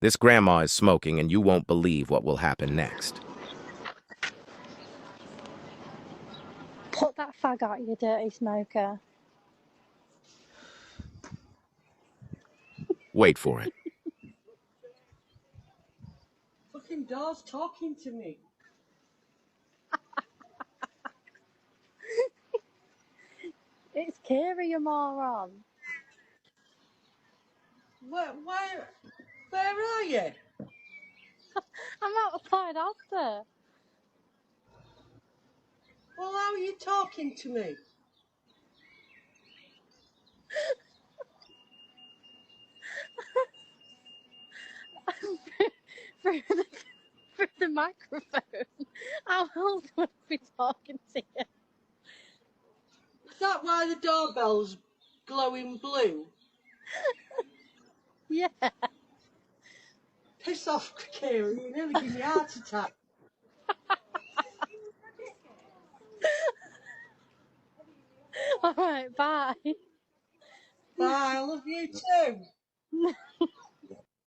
This grandma is smoking, and you won't believe what will happen next. Put that fag out, you dirty smoker. Wait for it. Fucking door's talking to me. It's Kira, you moron. Where are you? I'm outside Asda. Well, how are you talking to me? through the microphone. How else would I be talking to you? Is that why the doorbell's glowing blue? Yeah. Piss off, Kira, you nearly give me a heart attack. Alright, bye. Bye, I love you too.